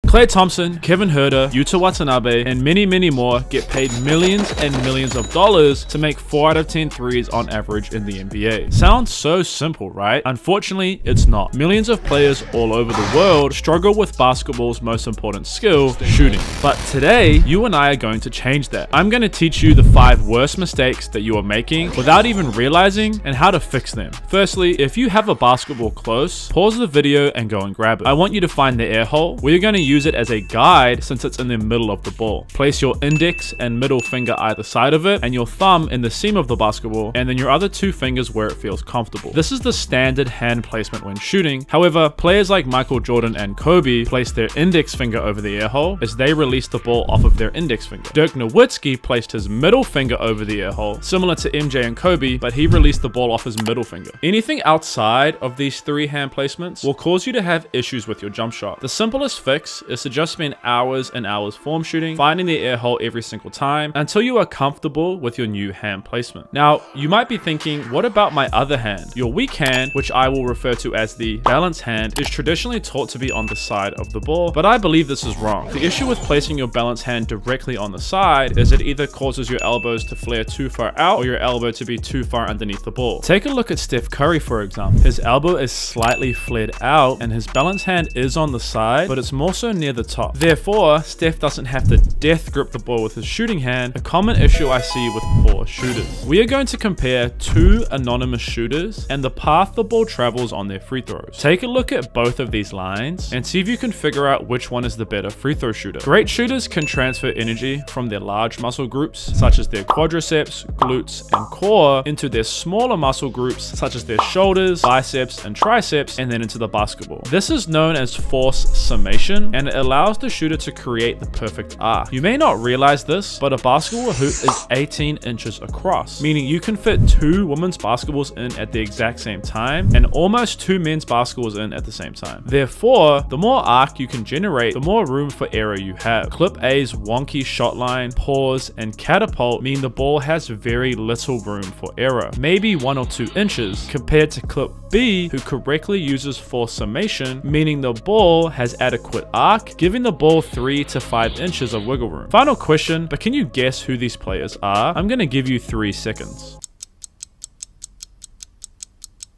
Klay Thompson, Kevin Huerter, Yuta Watanabe, and many more get paid millions and millions of dollars to make 4 out of 10 threes on average in the NBA. Sounds so simple, right? Unfortunately, it's not. Millions of players all over the world struggle with basketball's most important skill, shooting. But today, you and I are going to change that. I'm going to teach you the 5 worst mistakes that you are making without even realizing and how to fix them. Firstly, if you have a basketball close, pause the video and go and grab it. I want you to find the air hole. We're going to use it as a guide since it's in the middle of the ball. Place your index and middle finger either side of it and your thumb in the seam of the basketball, and then your other 2 fingers where it feels comfortable. This is the standard hand placement when shooting. However, players like Michael Jordan and Kobe place their index finger over the air hole as they release the ball off of their index finger. Dirk Nowitzki placed his middle finger over the air hole, similar to MJ and Kobe, but he released the ball off his middle finger. Anything outside of these 3 hand placements will cause you to have issues with your jump shot. The simplest fix is to just spend hours and hours form shooting, finding the air hole every single time until you are comfortable with your new hand placement. Now, you might be thinking, what about my other hand? Your weak hand, which I will refer to as the balance hand, is traditionally taught to be on the side of the ball, but I believe this is wrong. The issue with placing your balance hand directly on the side is it either causes your elbows to flare too far out or your elbow to be too far underneath the ball. Take a look at Steph Curry, for example. His elbow is slightly flared out and his balance hand is on the side, but it's more so near the top. Therefore, Steph doesn't have to death grip the ball with his shooting hand, a common issue I see with poor shooters. We are going to compare 2 anonymous shooters and the path the ball travels on their free throws. Take a look at both of these lines and see if you can figure out which one is the better free throw shooter. Great shooters can transfer energy from their large muscle groups, such as their quadriceps, glutes, and core, into their smaller muscle groups, such as their shoulders, biceps, and triceps, and then into the basketball. This is known as force summation, and it allows the shooter to create the perfect arc. You may not realize this, but a basketball hoop is 18 inches across, meaning you can fit 2 women's basketballs in at the exact same time and almost 2 men's basketballs in at the same time. Therefore, the more arc you can generate, the more room for error you have. Clip A's wonky shot line, pause, and catapult mean the ball has very little room for error, maybe 1 or 2 inches, compared to Clip B, who correctly uses force summation, meaning the ball has adequate arc, giving the ball 3 to 5 inches of wiggle room. Final question, but can you guess who these players are? I'm gonna give you 3 seconds.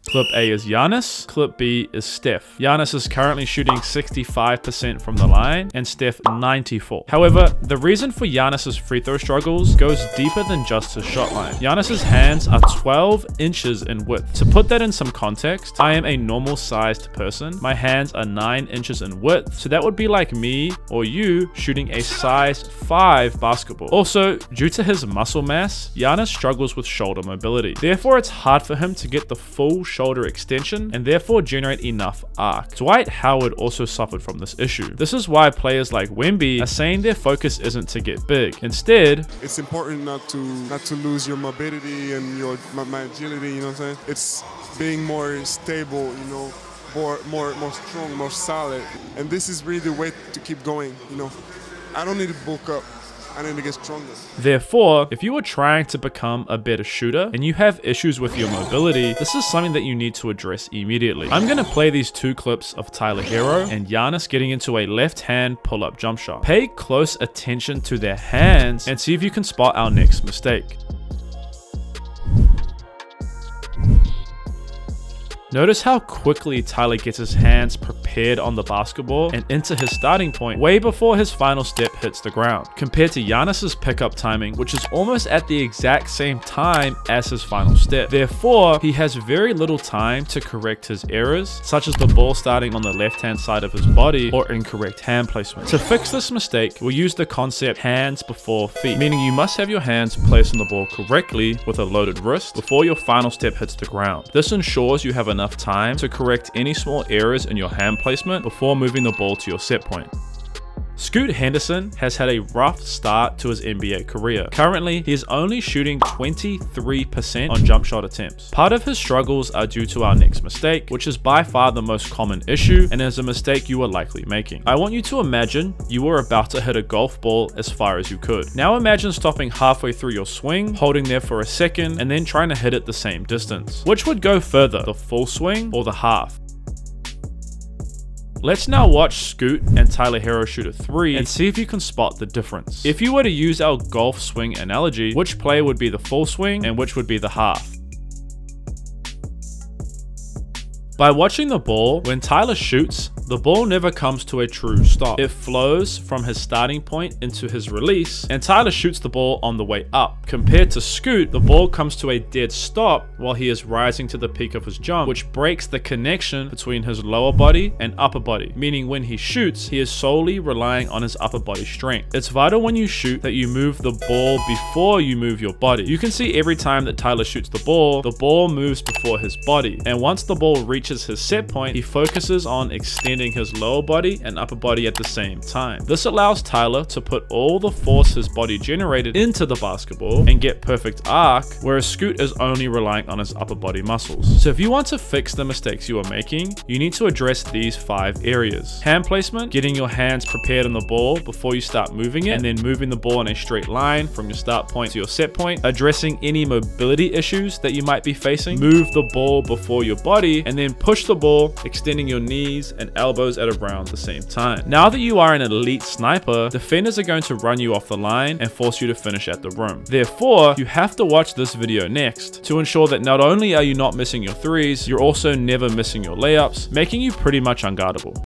Clip A is Giannis, Clip B is Steph. Giannis is currently shooting 65% from the line and Steph 94%. However, the reason for Giannis's free throw struggles goes deeper than just his shot line. Giannis's hands are 12 inches in width. To put that in some context, I am a normal sized person. My hands are 9 inches in width, so that would be like me or you shooting a size 5 basketball. Also, due to his muscle mass, Giannis struggles with shoulder mobility. Therefore, it's hard for him to get the full shoulder extension and therefore generate enough arc. Dwight Howard also suffered from this issue. This is why players like Wemby are saying their focus isn't to get big. Instead, it's important not to lose your mobility and my agility, you know what I'm saying? It's being more stable, you know, more strong, more solid. And this is really the way to keep going, you know. I don't need to bulk up. I need to get stronger. Therefore, if you are trying to become a better shooter and you have issues with your mobility, this is something that you need to address immediately. I'm going to play these 2 clips of Tyler Herro and Giannis getting into a left-hand pull-up jump shot. Pay close attention to their hands and see if you can spot our next mistake. Notice how quickly Tyler gets his hands prepared on the basketball and into his starting point way before his final step hits the ground, compared to Giannis's pickup timing, which is almost at the exact same time as his final step. Therefore, he has very little time to correct his errors, such as the ball starting on the left-hand side of his body or incorrect hand placement. To fix this mistake, we'll use the concept hands before feet, meaning you must have your hands placed on the ball correctly with a loaded wrist before your final step hits the ground. This ensures you have enough time to correct any small errors in your hand placement before moving the ball to your set point. Scoot Henderson has had a rough start to his NBA career. Currently, he is only shooting 23% on jump shot attempts. Part of his struggles are due to our next mistake, which is by far the most common issue and is a mistake you are likely making. I want you to imagine you were about to hit a golf ball as far as you could. Now imagine stopping halfway through your swing, holding there for a second, and then trying to hit it the same distance. Which would go further, the full swing or the half? Let's now watch Scoot and Tyler Herro shoot a 3 and see if you can spot the difference. If you were to use our golf swing analogy, which play would be the full swing and which would be the half? By watching the ball, when Tyler shoots, the ball never comes to a true stop. It flows from his starting point into his release, and Tyler shoots the ball on the way up. Compared to Scoot, the ball comes to a dead stop while he is rising to the peak of his jump, which breaks the connection between his lower body and upper body, meaning when he shoots, he is solely relying on his upper body strength. It's vital when you shoot that you move the ball before you move your body. You can see every time that Tyler shoots the ball moves before his body, and once the ball reaches his set point, he focuses on extending his lower body and upper body at the same time. This allows Tyler to put all the force his body generated into the basketball and get perfect arc, whereas Scoot is only relying on his upper body muscles. So if you want to fix the mistakes you are making, you need to address these 5 areas. Hand placement, getting your hands prepared on the ball before you start moving it, and then moving the ball in a straight line from your start point to your set point. Addressing any mobility issues that you might be facing. Move the ball before your body, and then push the ball, extending your knees and elbows at around the same time. Now that you are an elite sniper, defenders are going to run you off the line and force you to finish at the rim. Therefore, you have to watch this video next to ensure that not only are you not missing your threes, you're also never missing your layups, making you pretty much unguardable.